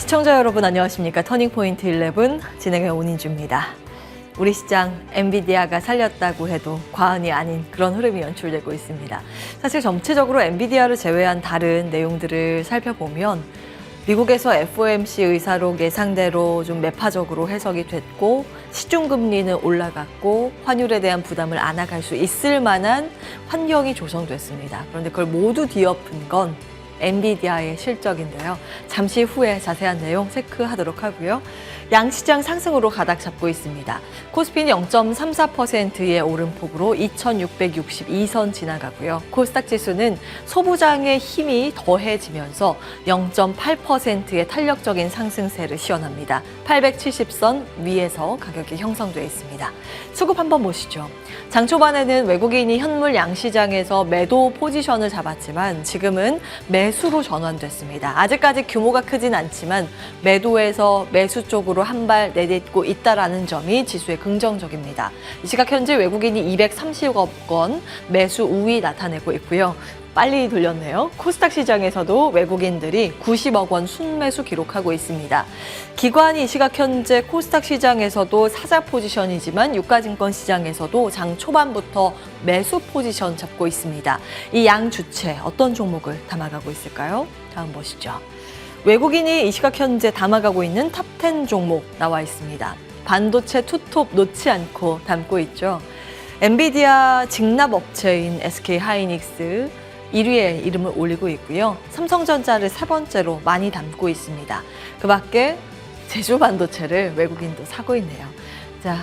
시청자 여러분 안녕하십니까. 터닝포인트 11 진행의 온인주입니다. 우리 시장 엔비디아가 살렸다고 해도 과언이 아닌 그런 흐름이 연출되고 있습니다. 사실 전체적으로 엔비디아를 제외한 다른 내용들을 살펴보면 미국에서 FOMC 의사록 예상대로 좀 매파적으로 해석이 됐고 시중금리는 올라갔고 환율에 대한 부담을 안아갈 수 있을 만한 환경이 조성됐습니다. 그런데 그걸 모두 뒤엎은 건 엔비디아의 실적인데요. 잠시 후에 자세한 내용 체크하도록 하고요. 양시장 상승으로 가닥 잡고 있습니다. 코스피는 0.34%의 오름폭으로 2662선 지나가고요. 코스닥 지수는 소부장의 힘이 더해지면서 0.8%의 탄력적인 상승세를 시현합니다. 870선 위에서 가격이 형성되어 있습니다. 수급 한번 보시죠. 장 초반에는 외국인이 현물 양시장에서 매도 포지션을 잡았지만 지금은 매수로 전환됐습니다. 아직까지 규모가 크진 않지만 매도에서 매수 쪽으로 한 발 내딛고 있다는 점이 지수에 긍정적입니다. 이 시각 현재 외국인이 230억 원 매수 우위 나타내고 있고요. 빨리 돌렸네요. 코스닥 시장에서도 외국인들이 90억 원 순매수 기록하고 있습니다. 기관이 이 시각 현재 코스닥 시장에서도 사자 포지션이지만 유가증권 시장에서도 장 초반부터 매수 포지션 잡고 있습니다. 이 양 주체 어떤 종목을 담아가고 있을까요? 다음 보시죠. 외국인이 이 시각 현재 담아가고 있는 탑10 종목 나와 있습니다. 반도체 투톱 놓지 않고 담고 있죠. 엔비디아 직납업체인 SK하이닉스 1위에 이름을 올리고 있고요. 삼성전자를 세 번째로 많이 담고 있습니다. 그 밖에 제주반도체를 외국인도 사고 있네요. 자,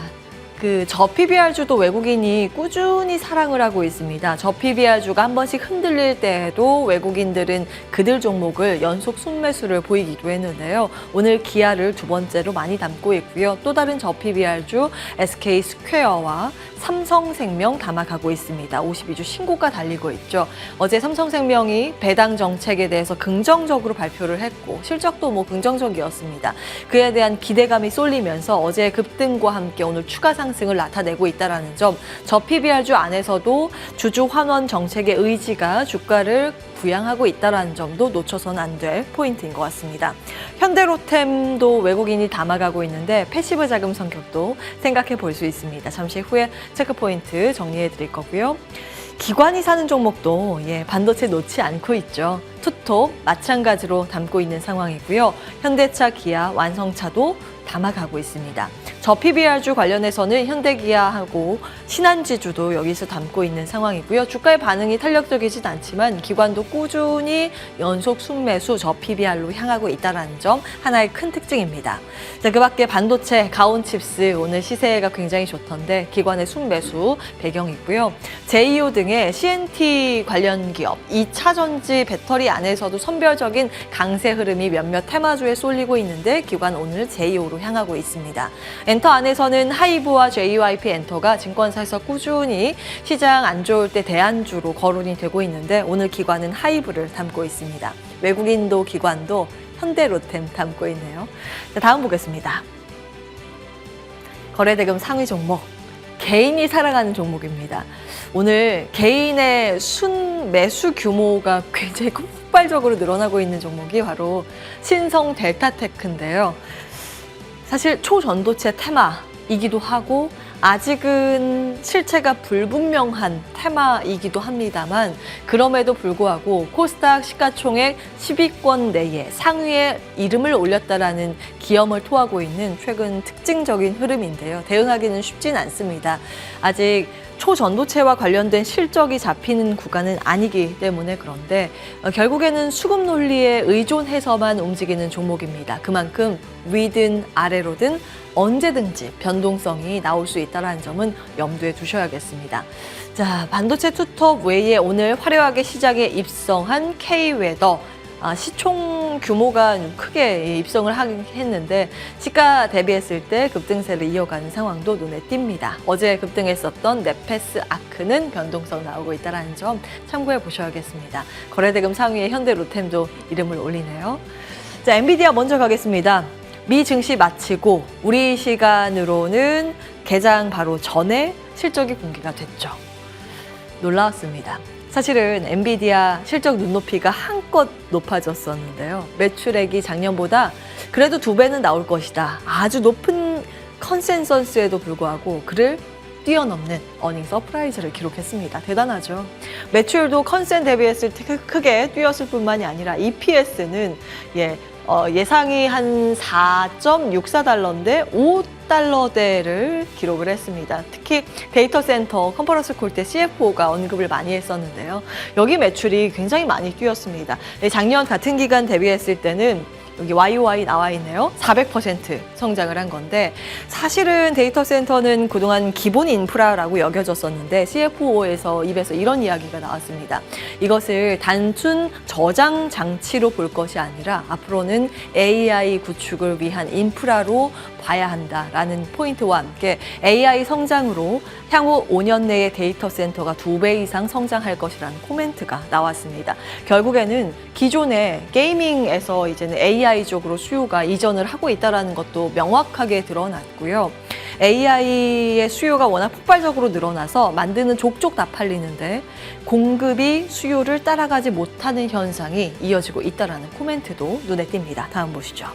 저 PBR주도 외국인이 꾸준히 사랑을 하고 있습니다. 저 PBR주가 한 번씩 흔들릴 때에도 외국인들은 그들 종목을 연속 순매수를 보이기도 했는데요. 오늘 기아를 두 번째로 많이 담고 있고요. 또 다른 저 PBR주 SK스퀘어와 삼성생명 담아가고 있습니다. 52주 신고가 달리고 있죠. 어제 삼성생명이 배당 정책에 대해서 긍정적으로 발표를 했고 실적도 긍정적이었습니다. 그에 대한 기대감이 쏠리면서 어제 급등과 함께 오늘 추가 상승을 나타내고 있다는 점, 저 PBR주 안에서도 주주 환원 정책의 의지가 주가를 부양하고 있다는 점도 놓쳐서는 안 될 포인트인 것 같습니다. 현대로템도 외국인이 담아가고 있는데 패시브 자금 성격도 생각해 볼 수 있습니다. 잠시 후에 체크 포인트 정리해 드릴 거고요. 기관이 사는 종목도 반도체 놓지 않고 있죠. 투톱 마찬가지로 담고 있는 상황이고요. 현대차, 기아, 완성차도 담아가고 있습니다. 저 PBR주 관련해서는 현대기아하고 신한지주도 여기서 담고 있는 상황이고요. 주가의 반응이 탄력적이진 않지만 기관도 꾸준히 연속 순매수 저 PBR로 향하고 있다는 점 하나의 큰 특징입니다. 자, 그 밖에 반도체, 가온칩스 오늘 시세가 굉장히 좋던데 기관의 순매수 배경이고요. 제이오 등의 CNT 관련 기업, 2차 전지 배터리 안에서도 선별적인 강세 흐름이 몇몇 테마주에 쏠리고 있는데 기관 오늘 제이오로 향하고 있습니다. 엔터 안에서는 하이브와 JYP 엔터가 증권사에서 꾸준히 시장 안 좋을 때 대안주로 거론이 되고 있는데 오늘 기관은 하이브를 담고 있습니다. 외국인도 기관도 현대로템 담고 있네요. 자, 다음 보겠습니다. 거래대금 상위 종목, 개인이 살아가는 종목입니다. 오늘 개인의 순매수 규모가 굉장히 폭발적으로 늘어나고 있는 종목이 바로 신성 델타테크인데요. 사실 초전도체 테마이기도 하고 아직은 실체가 불분명한 테마이기도 합니다만 그럼에도 불구하고 코스닥 시가총액 10위권 내에 상위에 이름을 올렸다라는 기염을 토하고 있는 최근 특징적인 흐름인데요. 대응하기는 쉽진 않습니다. 아직 초전도체와 관련된 실적이 잡히는 구간은 아니기 때문에 그런데 결국에는 수급 논리에 의존해서만 움직이는 종목입니다. 그만큼 위든 아래로든 언제든지 변동성이 나올 수 있다는 점은 염두에 두셔야겠습니다. 자, 반도체 투톱 외에 오늘 화려하게 시장에 입성한 K웨더 시총 규모가 크게 입성을 하긴 했는데 시가 대비했을 때 급등세를 이어가는 상황도 눈에 띕니다. 어제 급등했었던 네페스 아크는 변동성 나오고 있다는 점 참고해 보셔야겠습니다. 거래대금 상위에 현대로템도 이름을 올리네요. 자, 엔비디아 먼저 가겠습니다. 미 증시 마치고 우리 시간으로는 개장 바로 전에 실적이 공개가 됐죠. 놀라웠습니다. 사실은 엔비디아 실적 눈높이가 한껏 높아졌었는데요. 매출액이 작년보다 그래도 2배는 나올 것이다. 아주 높은 컨센서스에도 불구하고 그를 뛰어넘는 어닝 서프라이즈를 기록했습니다. 대단하죠. 매출도 컨센 대비했을 때 크게 뛰었을 뿐만이 아니라 EPS는 예상이 한 4.64달러인데 5달러대를 기록을 했습니다. 특히 데이터 센터 컨퍼런스 콜 때 CFO가 언급을 많이 했었는데요. 여기 매출이 굉장히 많이 뛰었습니다. 작년 같은 기간 대비했을 때는 여기 YOY 나와 있네요. 400% 성장을 한 건데 사실은 데이터 센터는 그동안 기본 인프라라고 여겨졌었는데 CFO에서 입에서 이런 이야기가 나왔습니다. 이것을 단순 저장 장치로 볼 것이 아니라 앞으로는 AI 구축을 위한 인프라로 봐야 한다라는 포인트와 함께 AI 성장으로 향후 5년 내에 데이터 센터가 2배 이상 성장할 것이라는 코멘트가 나왔습니다. 결국에는 기존의 게이밍에서 이제는 AI 쪽으로 수요가 이전을 하고 있다는 것도 명확하게 드러났고요. AI의 수요가 워낙 폭발적으로 늘어나서 만드는 족족 다 팔리는데 공급이 수요를 따라가지 못하는 현상이 이어지고 있다는 코멘트도 눈에 띕니다. 다음 보시죠.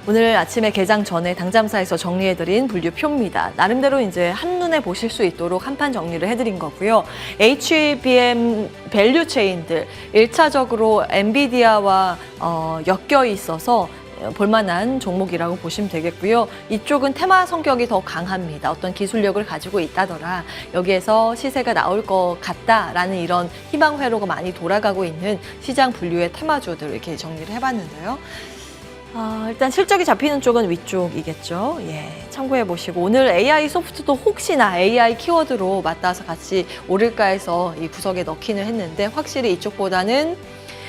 오늘 아침에 개장 전에 당잠사에서 정리해드린 분류표입니다. 나름대로 이제 한눈에 보실 수 있도록 한판 정리를 해드린 거고요. HBM 밸류 체인들 1차적으로 엔비디아와 엮여 있어서 볼만한 종목이라고 보시면 되겠고요. 이쪽은 테마 성격이 더 강합니다. 어떤 기술력을 가지고 있다더라. 여기에서 시세가 나올 것 같다라는 이런 희망 회로가 많이 돌아가고 있는 시장 분류의 테마주들 이렇게 정리를 해봤는데요. 일단 실적이 잡히는 쪽은 위쪽이겠죠. 참고해 보시고 오늘 AI 소프트도 혹시나 AI 키워드로 맞닿아서 같이 오를까 해서 이 구석에 넣기는 했는데 확실히 이쪽보다는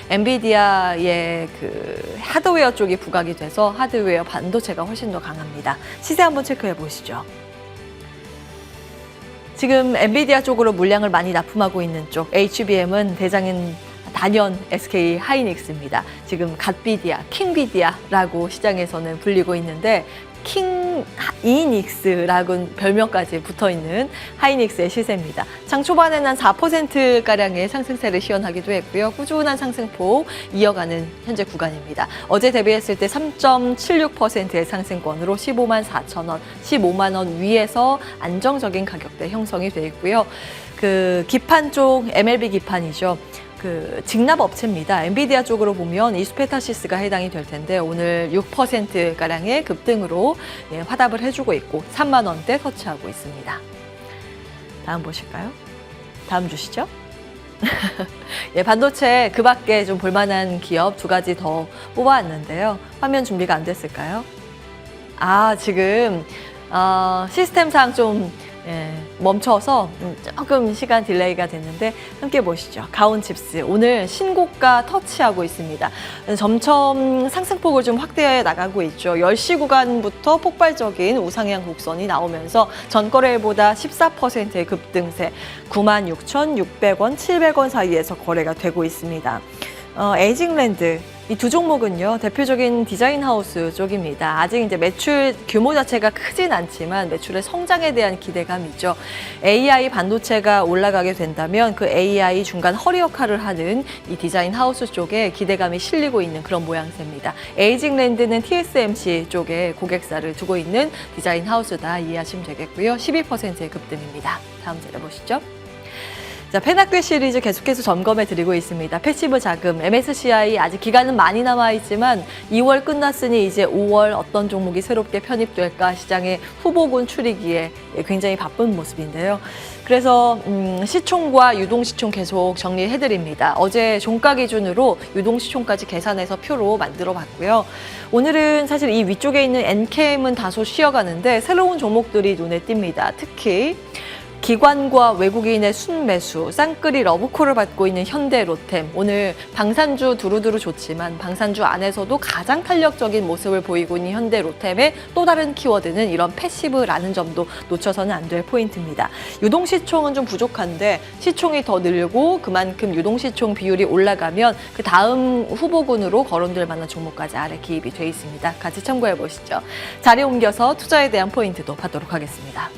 엔비디아의 그 하드웨어 쪽이 부각이 돼서 하드웨어 반도체가 훨씬 더 강합니다. 시세 한번 체크해 보시죠. 지금 엔비디아 쪽으로 물량을 많이 납품하고 있는 쪽 HBM은 대장인 단연 SK 하이닉스입니다. 지금 갓비디아, 킹비디아라고 시장에서는 불리고 있는데 킹이닉스라고 별명까지 붙어있는 하이닉스의 시세입니다. 장 초반에는 한 4%가량의 상승세를 시현하기도 했고요. 꾸준한 상승폭 이어가는 현재 구간입니다. 어제 대비했을 때 3.76%의 상승권으로 15만 4천 원, 15만 원 위에서 안정적인 가격대 형성이 되어 있고요. 그 기판 쪽 MLB 기판이죠. 그 직납 업체입니다. 엔비디아 쪽으로 보면 이스페타시스가 해당이 될 텐데 오늘 6%가량의 급등으로 화답을 해주고 있고 3만 원대 터치하고 있습니다. 다음 보실까요? 다음 주시죠. 반도체 그 밖에 좀 볼만한 기업 2가지 더 뽑아왔는데요. 화면 준비가 안 됐을까요? 지금 시스템상 좀 멈춰서 조금 시간 딜레이가 됐는데 함께 보시죠. 가온칩스 오늘 신고가 터치하고 있습니다. 점점 상승폭을 좀 확대해 나가고 있죠. 10시 구간부터 폭발적인 우상향 곡선이 나오면서 전거래일보다 14%의 급등세 96,600원, 700원 사이에서 거래가 되고 있습니다. 에이징랜드 이 두 종목은요, 대표적인 디자인 하우스 쪽입니다. 아직 이제 매출 규모 자체가 크진 않지만 매출의 성장에 대한 기대감이죠. AI 반도체가 올라가게 된다면 그 AI 중간 허리 역할을 하는 이 디자인 하우스 쪽에 기대감이 실리고 있는 그런 모양새입니다. 에이징랜드는 TSMC 쪽에 고객사를 두고 있는 디자인 하우스다 이해하시면 되겠고요. 12%의 급등입니다. 다음 자료 보시죠. 자, 페나크 시리즈 계속해서 점검해 드리고 있습니다. 패시브 자금, MSCI 아직 기간은 많이 남아있지만 2월 끝났으니 이제 5월 어떤 종목이 새롭게 편입될까 시장의 후보군 추리기에 굉장히 바쁜 모습인데요. 그래서 시총과 유동시총 계속 정리해 드립니다. 어제 종가 기준으로 유동시총까지 계산해서 표로 만들어 봤고요. 오늘은 사실 이 위쪽에 있는 엔캠은 다소 쉬어가는데 새로운 종목들이 눈에 띕니다. 특히 기관과 외국인의 순매수, 쌍끌이 러브콜을 받고 있는 현대 로템. 오늘 방산주 두루두루 좋지만 방산주 안에서도 가장 탄력적인 모습을 보이고 있는 현대 로템의 또 다른 키워드는 이런 패시브라는 점도 놓쳐서는 안 될 포인트입니다. 유동시총은 좀 부족한데 시총이 더 늘고 그만큼 유동시총 비율이 올라가면 그 다음 후보군으로 거론될 만한 종목까지 아래 기입이 돼 있습니다. 같이 참고해 보시죠. 자리 옮겨서 투자에 대한 포인트도 받도록 하겠습니다.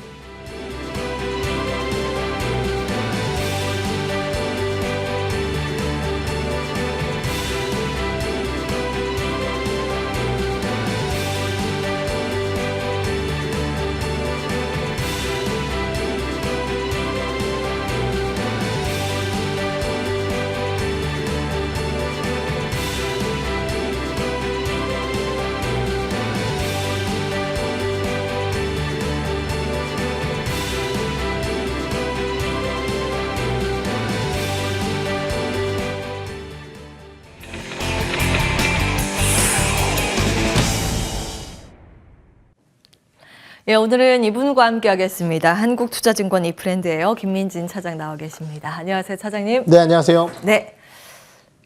예, 오늘은 이분과 함께 하겠습니다. 한국투자증권 이프랜드예요. 김민진 차장 나와 계십니다. 안녕하세요, 차장님. 네, 안녕하세요. 네,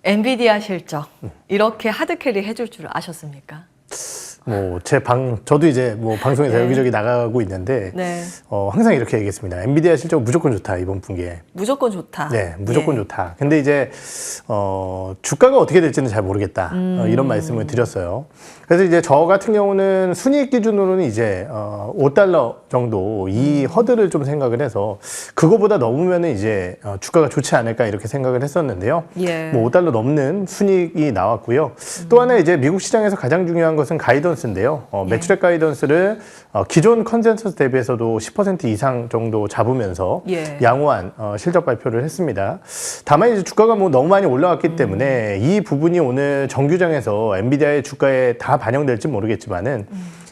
엔비디아 실적 이렇게 하드캐리 해줄 줄 아셨습니까? 저도 이제 방송에서 네. 여기저기 나가고 있는데, 네, 항상 이렇게 얘기했습니다. 엔비디아 실적 무조건 좋다, 이번 분기에. 무조건 좋다. 네, 무조건 예. 좋다. 근데 이제, 주가가 어떻게 될지는 잘 모르겠다. 이런 말씀을 드렸어요. 그래서 이제 저 같은 경우는 순이익 기준으로는 이제, $5 정도 이 허들을 좀 생각을 해서, 그거보다 넘으면은 이제, 주가가 좋지 않을까 이렇게 생각을 했었는데요. 예. $5 넘는 순이익이 나왔고요. 또 하나 이제 미국 시장에서 가장 중요한 것은 가이던스인데요. 매출액 가이던스를 기존 컨센서스 대비해서도 10% 이상 정도 잡으면서 예. 양호한 실적 발표를 했습니다. 다만 이제 주가가 너무 많이 올라왔기 때문에 이 부분이 오늘 정규장에서 엔비디아의 주가에 다 반영될지 모르겠지만은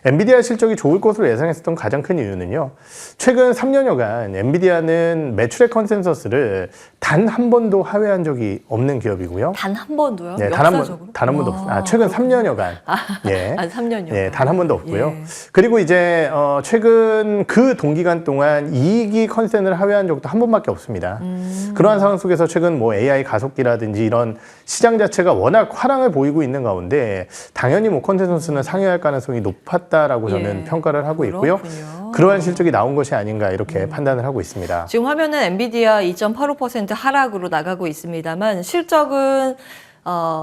엔비디아 실적이 좋을 것으로 예상했었던 가장 큰 이유는요. 최근 3년여간 엔비디아는 매출액 컨센서스를 단 한 번도 하회한 적이 없는 기업이고요. 단 한 번도요? 네, 역사적으로? 단 한 번도 없어요. 최근 3년여간. 예. 3년요? 예, 단 한 번도 없고요. 예. 그리고 이제 최근 그 동기간 동안 이익이 컨센을 하회한 적도 한 번밖에 없습니다. 그러한 상황 속에서 최근 AI 가속기라든지 이런 시장 자체가 워낙 화랑을 보이고 있는 가운데 당연히 컨센서스는 상회할 가능성이 높았다라고 저는 예. 평가를 하고 있고요. 그렇군요. 그러한 실적이 나온 것이 아닌가 이렇게 판단을 하고 있습니다. 지금 화면은 엔비디아 2.85% 하락으로 나가고 있습니다만 실적은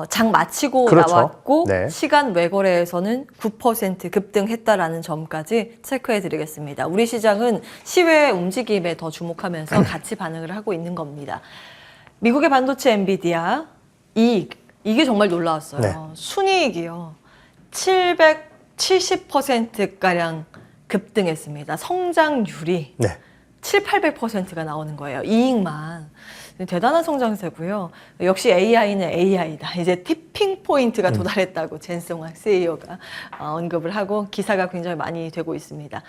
장 마치고 그렇죠. 나왔고 네. 시간 외거래에서는 9% 급등했다라는 점까지 체크해 드리겠습니다. 우리 시장은 시외 움직임에 더 주목하면서 같이 반응을 하고 있는 겁니다. 미국의 반도체 엔비디아 이게 정말 놀라웠어요. 네. 순이익이요. 770%가량 급등했습니다. 성장률이 네. 800%가 나오는 거예요. 이익만. 대단한 성장세고요. 역시 AI는 AI다. 이제 티핑 포인트가 도달했다고 젠송학 CEO가 언급을 하고 기사가 굉장히 많이 되고 있습니다.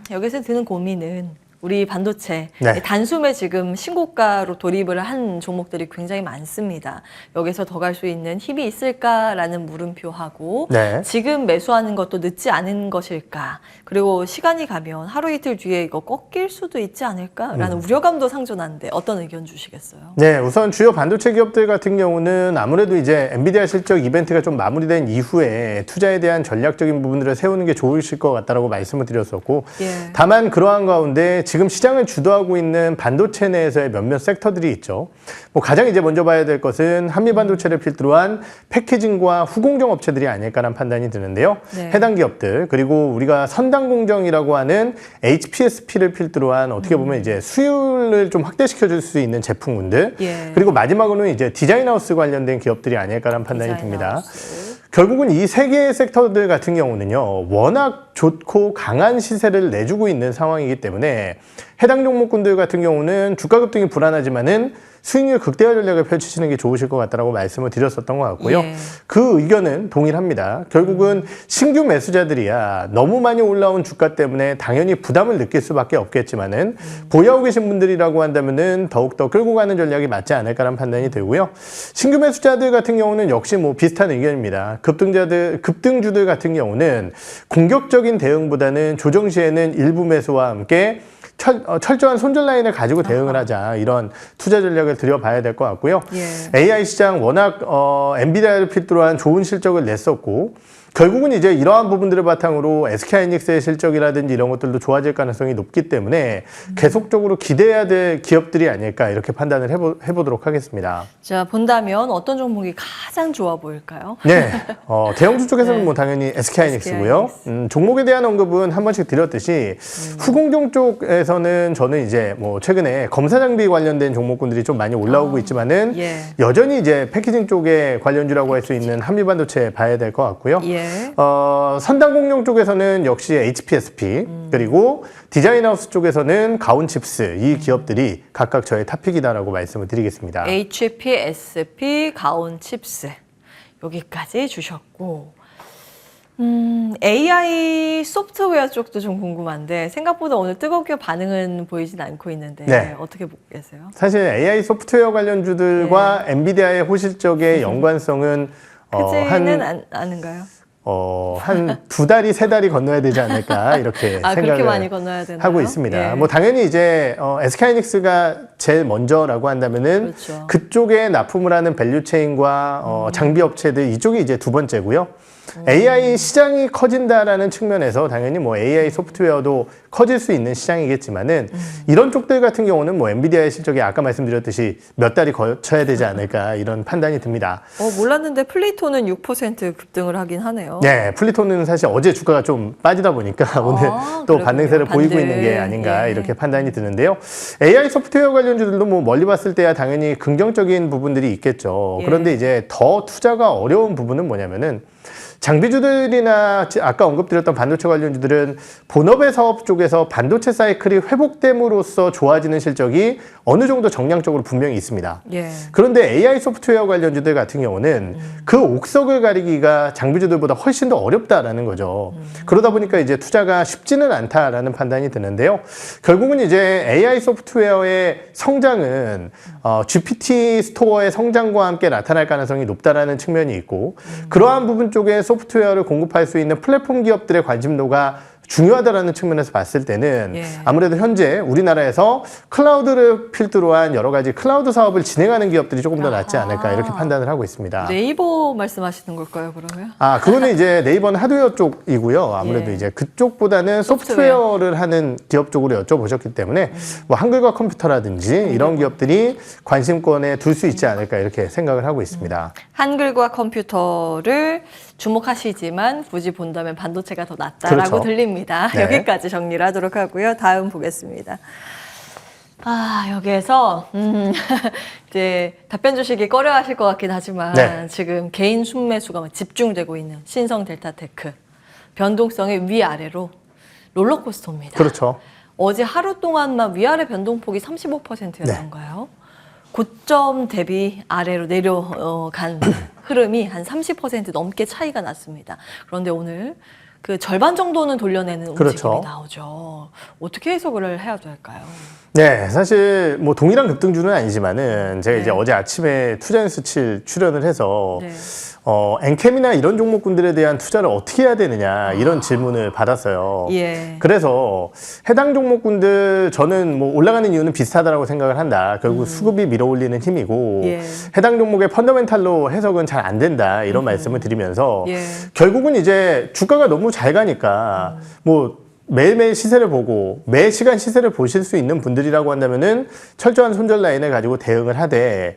여기서 드는 고민은 우리 반도체 네. 단숨에 지금 신고가로 돌입을 한 종목들이 굉장히 많습니다. 여기서 더 갈 수 있는 힘이 있을까라는 물음표하고 네. 지금 매수하는 것도 늦지 않은 것일까? 그리고 시간이 가면 하루 이틀 뒤에 이거 꺾일 수도 있지 않을까라는 우려감도 상존하는데 어떤 의견 주시겠어요? 네, 우선 주요 반도체 기업들 같은 경우는 아무래도 이제 엔비디아 실적 이벤트가 좀 마무리된 이후에 투자에 대한 전략적인 부분들을 세우는 게 좋으실 것 같다라고 말씀을 드렸었고, 예. 다만 그러한 가운데 지금 시장을 주도하고 있는 반도체 내에서의 몇몇 섹터들이 있죠. 가장 이제 먼저 봐야 될 것은 한미 반도체를 필두로 한 패키징과 후공정 업체들이 아닐까라는 판단이 드는데요. 네. 해당 기업들, 그리고 우리가 선단 공정이라고 하는 HPSP를 필두로 한 어떻게 보면 이제 수율을 좀 확대시켜 줄 수 있는 제품군들, 예. 그리고 마지막으로는 이제 디자인하우스 관련된 기업들이 아닐까라는 판단이 듭니다. 디자인하우스. 결국은 이 세 개의 섹터들 같은 경우는요, 워낙 좋고 강한 시세를 내주고 있는 상황이기 때문에 해당 종목군들 같은 경우는 주가 급등이 불안하지만은 수익률 극대화 전략을 펼치시는 게 좋으실 것 같다라고 말씀을 드렸었던 것 같고요. 예. 그 의견은 동일합니다. 결국은 신규 매수자들이야 너무 많이 올라온 주가 때문에 당연히 부담을 느낄 수밖에 없겠지만은 보유하고 계신 분들이라고 한다면은 더욱더 끌고 가는 전략이 맞지 않을까라는 판단이 들고요. 신규 매수자들 같은 경우는 역시 비슷한 의견입니다. 급등주들 같은 경우는 공격적인 대응보다는 조정 시에는 일부 매수와 함께 철저한 손절 라인을 가지고 대응을 하자, 이런 투자 전략을 들여봐야 될 것 같고요. 예. AI 시장 워낙 엔비디아를 필두로 한 좋은 실적을 냈었고, 결국은 이제 이러한 부분들을 바탕으로 SK하이닉스의 실적이라든지 이런 것들도 좋아질 가능성이 높기 때문에 계속적으로 기대해야 될 기업들이 아닐까 이렇게 판단을 해보도록 하겠습니다. 자, 본다면 어떤 종목이 가장 좋아 보일까요? 네, 대형주 쪽에서는 네. 당연히 SK하이닉스고요. 종목에 대한 언급은 한 번씩 드렸듯이 후공정 쪽에서는 저는 이제 최근에 검사 장비 관련된 종목군들이 좀 많이 올라오고 있지만은 예. 여전히 이제 패키징 쪽의 관련주라고 할 수 있는 한미반도체 봐야 될 것 같고요. 예. 선단 공룡 쪽에서는 역시 HPSP, 그리고 디자인하우스 쪽에서는 가온칩스, 이 기업들이 각각 저의 탑픽이다라고 말씀을 드리겠습니다. HPSP, 가온칩스 여기까지 주셨고 AI 소프트웨어 쪽도 좀 궁금한데 생각보다 오늘 뜨겁게 반응은 보이진 않고 있는데 네. 어떻게 보고 계세요? 사실 AI 소프트웨어 관련주들과 엔비디아의 호실적의 연관성은 크지는 않은가요? 한 2달이 3달이 건너야 되지 않을까 이렇게 그렇게 생각을 많이 건너야 되나요? 하고 있습니다. 예. 뭐 당연히 이제 SK하이닉스가 제일 먼저라고 한다면은 그렇죠. 그쪽에 납품을 하는 밸류체인과 장비 업체들 이쪽이 이제 두 번째고요. AI 시장이 커진다라는 측면에서 당연히 뭐 AI 소프트웨어도 커질 수 있는 시장이겠지만은 이런 쪽들 같은 경우는 뭐 엔비디아의 실적이 아까 말씀드렸듯이 몇 달이 거쳐야 되지 않을까 이런 판단이 듭니다. 몰랐는데 플레이토는 6% 급등을 하긴 하네요. 네, 플리토는 사실 어제 주가가 좀 빠지다 보니까 오늘 또 그렇군요. 반등세를 보이고 반등. 있는 게 아닌가 예. 이렇게 판단이 드는데요. AI 소프트웨어 관련주들도 뭐 멀리 봤을 때야 당연히 긍정적인 부분들이 있겠죠. 예. 그런데 이제 더 투자가 어려운 부분은 뭐냐면은 장비주들이나 아까 언급드렸던 반도체 관련주들은 본업의 사업 쪽에서 반도체 사이클이 회복됨으로써 좋아지는 실적이 어느 정도 정량적으로 분명히 있습니다. 예. 그런데 AI 소프트웨어 관련주들 같은 경우는 그 옥석을 가리기가 장비주들보다 훨씬 더 어렵다라는 거죠. 그러다 보니까 이제 투자가 쉽지는 않다라는 판단이 드는데요. 결국은 이제 AI 소프트웨어의 성장은 GPT 스토어의 성장과 함께 나타날 가능성이 높다라는 측면이 있고 그러한 부분 쪽에 소프트웨어를 공급할 수 있는 플랫폼 기업들의 관심도가 중요하다라는 측면에서 봤을 때는 예. 아무래도 현재 우리나라에서 클라우드를 필두로 한 여러 가지 클라우드 사업을 진행하는 기업들이 조금 더 낫지 않을까 이렇게 판단을 하고 있습니다. 네이버 말씀하시는 걸까요, 그러면? 그거는 이제 네이버는 하드웨어 쪽이고요. 아무래도 예. 이제 그쪽보다는 소프트웨어를 하는 기업 쪽으로 여쭤보셨기 때문에 뭐 한글과 컴퓨터라든지 이런 기업들이 관심권에 둘 수 있지 않을까 이렇게 생각을 하고 있습니다. 한글과 컴퓨터를 주목하시지만 굳이 본다면 반도체가 더 낫다라고 그렇죠. 들립니다. 네. 여기까지 정리를 하도록 하고요. 다음 보겠습니다. 여기에서 이제 답변 주시기 꺼려하실 것 같긴 하지만 네. 지금 개인 순매수가 막 집중되고 있는 신성 델타테크 변동성이 위아래로 롤러코스터입니다. 그렇죠. 어제 하루 동안만 위아래 변동폭이 35%였던가요? 고점 대비 아래로 내려간 흐름이 한 30% 넘게 차이가 났습니다. 그런데 오늘 그 절반 정도는 돌려내는 그렇죠. 움직임이 나오죠. 어떻게 해석을 해야 될까요? 네, 사실 뭐 동일한 급등주는 아니지만은 제가 이제 네. 어제 아침에 투자뉴스 7 출연을 해서 네. 엔캠이나 이런 종목군들에 대한 투자를 어떻게 해야 되느냐 이런 질문을 받았어요. 예. 그래서 해당 종목군들 저는 뭐 올라가는 이유는 비슷하다라고 생각을 한다. 결국 수급이 밀어올리는 힘이고 예. 해당 종목의 펀더멘탈로 해석은 잘 안 된다 이런 말씀을 드리면서 예. 결국은 이제 주가가 너무 잘 가니까 뭐 매일매일 시세를 보고 매 시간 시세를 보실 수 있는 분들이라고 한다면은 철저한 손절 라인을 가지고 대응을 하되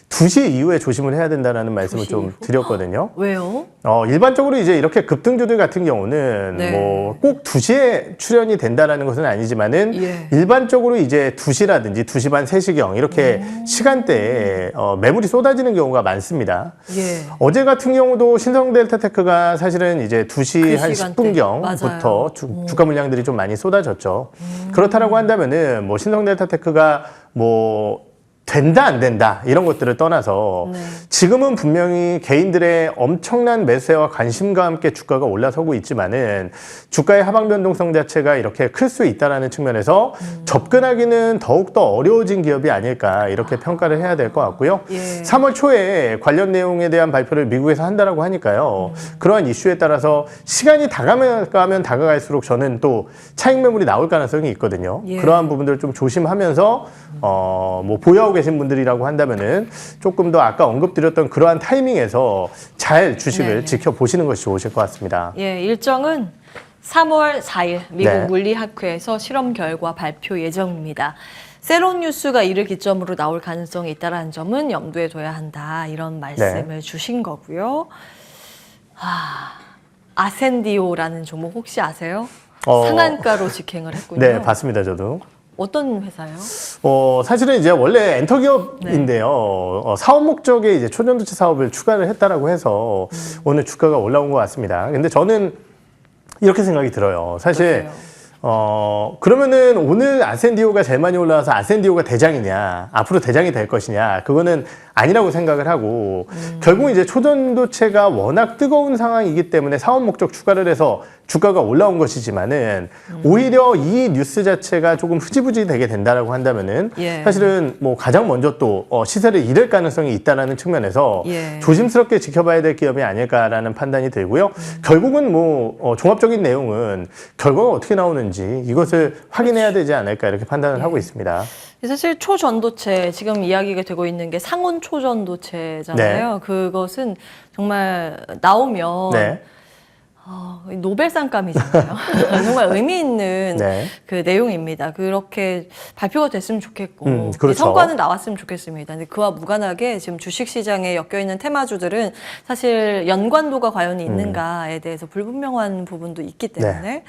2시 이후에 조심을 해야 된다라는 말씀을 2시 좀 이후? 드렸거든요. 왜요? 일반적으로 이제 이렇게 급등주들 같은 경우는 네. 뭐 꼭 2시에 출현이 된다라는 것은 아니지만은 예. 일반적으로 이제 2시라든지 2시 반, 3시경 이렇게 시간대에 매물이 쏟아지는 경우가 많습니다. 예. 어제 같은 경우도 신성델타테크가 사실은 이제 2시 그 한 시간대. 10분경부터 맞아요. 주가 물량들이 좀 많이 쏟아졌죠. 그렇다라고 한다면은 뭐 신성델타테크가 뭐 된다 안 된다 이런 것들을 떠나서 네. 지금은 분명히 개인들의 엄청난 매수와 관심과 함께 주가가 올라서고 있지만은 주가의 하방 변동성 자체가 이렇게 클 수 있다라는 측면에서 접근하기는 더욱더 어려워진 기업이 아닐까 이렇게 평가를 해야 될 것 같고요. 예. 3월 초에 관련 내용에 대한 발표를 미국에서 한다라고 하니까요. 그러한 이슈에 따라서 시간이 다가가면 다가갈수록 저는 또 차익 매물이 나올 가능성이 있거든요. 예. 그러한 부분들을 좀 조심하면서 뭐 보유하고 계신 분들이라고 한다면은 조금 더 아까 언급드렸던 그러한 타이밍에서 잘 주식을 네네. 지켜보시는 것이 좋으실 것 같습니다. 예, 일정은 3월 4일 미국 네. 물리학회에서 실험 결과 발표 예정입니다. 새로운 뉴스가 이를 기점으로 나올 가능성이 있다는 점은 염두에 둬야 한다. 이런 말씀을 주신 거고요. 아센디오라는 종목 혹시 아세요? 상한가로 직행을 했군요. 네, 봤습니다, 저도. 어떤 회사요? 사실은 이제 원래 엔터 기업인데요. 사업 목적에 이제 초전도체 사업을 추가를 했다라고 해서 오늘 주가가 올라온 것 같습니다. 근데 저는 이렇게 생각이 들어요. 사실, 그러면은 오늘 아센디오가 제일 많이 올라와서 아센디오가 대장이냐, 앞으로 대장이 될 것이냐, 그거는 아니라고 생각을 하고, 결국 이제 초전도체가 워낙 뜨거운 상황이기 때문에 사업 목적 추가를 해서 주가가 올라온 것이지만은 오히려 이 뉴스 자체가 조금 흐지부지 되게 된다라고 한다면은 예. 사실은 뭐 가장 먼저 또 시세를 잃을 가능성이 있다라는 측면에서 예. 조심스럽게 지켜봐야 될 기업이 아닐까라는 판단이 들고요. 결국은 뭐 종합적인 내용은 결과가 어떻게 나오는지 이것을 확인해야 되지 않을까 이렇게 판단을 하고 있습니다. 사실 초전도체 지금 이야기가 되고 있는 게 상온 초전도체잖아요. 그것은 정말 나오면 네. 노벨상감이잖아요. 정말 의미 있는 네. 그 내용입니다. 그렇게 발표가 됐으면 좋겠고 그렇죠. 이 성과는 나왔으면 좋겠습니다. 근데 그와 무관하게 지금 주식시장에 엮여있는 테마주들은 사실 연관도가 과연 있는가에 대해서 불분명한 부분도 있기 때문에 네.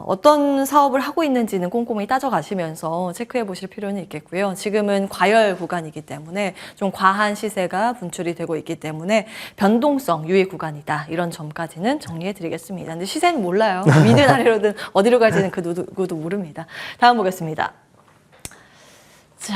어떤 사업을 하고 있는지는 꼼꼼히 따져가시면서 체크해 보실 필요는 있겠고요. 지금은 과열 구간이기 때문에 좀 과한 시세가 분출이 되고 있기 때문에 변동성 유의 구간이다. 이런 점까지는 정리해 드리겠습니다. 근데 시세는 몰라요. 위든 아래로든 어디로 갈지는 그 누구도 모릅니다. 다음 보겠습니다. 자,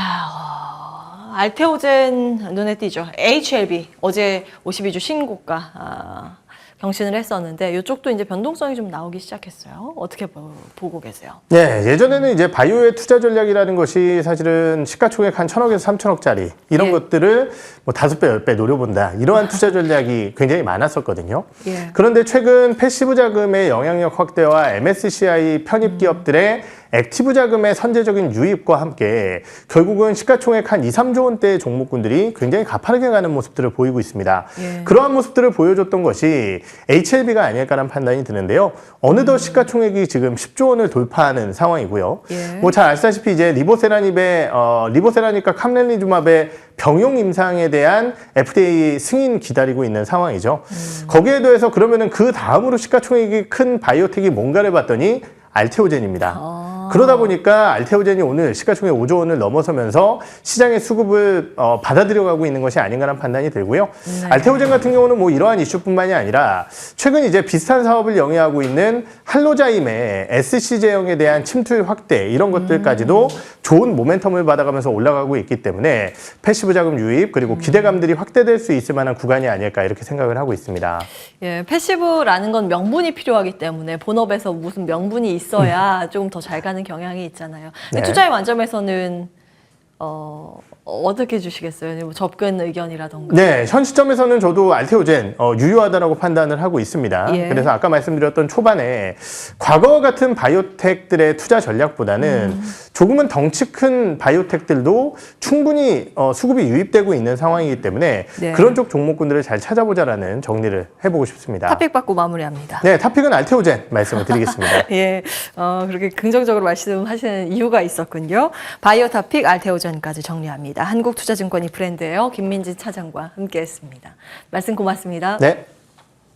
알테오젠 눈에 띄죠. HLB 어제 52주 신고가 경신을 했었는데 이쪽도 이제 변동성이 좀 나오기 시작했어요. 어떻게 보고 계세요? 네, 예전에는 이제 바이오의 투자 전략이라는 것이 사실은 시가총액 한 1,000억에서 3,000억짜리 이런 예. 것들을 뭐 5배, 10배 노려본다. 이러한 투자 전략이 굉장히 많았었거든요. 예. 그런데 최근 패시브 자금의 영향력 확대와 MSCI 편입 기업들의 액티브 자금의 선제적인 유입과 함께 결국은 시가총액 한 2, 3조 원대의 종목군들이 굉장히 가파르게 가는 모습들을 보이고 있습니다. 예. 그러한 모습들을 보여줬던 것이 HLB가 아닐까라는 판단이 드는데요. 어느덧 시가총액이 지금 10조 원을 돌파하는 상황이고요. 예. 뭐 잘 아시다시피 이제 리보세라닙과 캄렐리주맙의 병용 임상에 대한 FDA 승인 기다리고 있는 상황이죠. 거기에 더해서 그러면은 그 다음으로 시가총액이 큰 바이오텍이 뭔가를 봤더니 알테오젠입니다. 그러다 보니까 알테오젠이 오늘 시가총액 5조 원을 넘어서면서 시장의 수급을 받아들여가고 있는 것이 아닌가라는 판단이 들고요. 네. 알테오젠 같은 경우는 뭐 이러한 이슈뿐만이 아니라 최근 이제 비슷한 사업을 영위하고 있는 할로자임의 SC 제형에 대한 침투율 확대 이런 것들까지도 좋은 모멘텀을 받아가면서 올라가고 있기 때문에 패시브 자금 유입 그리고 기대감들이 확대될 수 있을 만한 구간이 아닐까 이렇게 생각을 하고 있습니다. 예, 패시브라는 건 명분이 필요하기 때문에 본업에서 무슨 명분이 있어야 조금 더 잘 가는 경향이 있잖아요. 근데 네. 투자의 관점에서는 어떻게 해주시겠어요? 뭐 접근 의견이라던가. 네, 현 시점에서는 저도 알테오젠 유효하다라고 판단을 하고 있습니다. 예. 그래서 아까 말씀드렸던 초반에 과거 같은 바이오텍들의 투자 전략보다는 조금은 덩치 큰 바이오텍들도 충분히 수급이 유입되고 있는 상황이기 때문에 네. 그런 쪽 종목군들을 잘 찾아보자라는 정리를 해보고 싶습니다. 탑픽 받고 마무리합니다. 네, 탑픽은 알테오젠 말씀을 드리겠습니다. 예, 그렇게 긍정적으로 말씀하시는 이유가 있었군요. 바이오 탑픽 알테오젠까지 정리합니다. 한국투자증권이 브랜드예요. 김민진 차장과 함께했습니다. 말씀 고맙습니다. 네.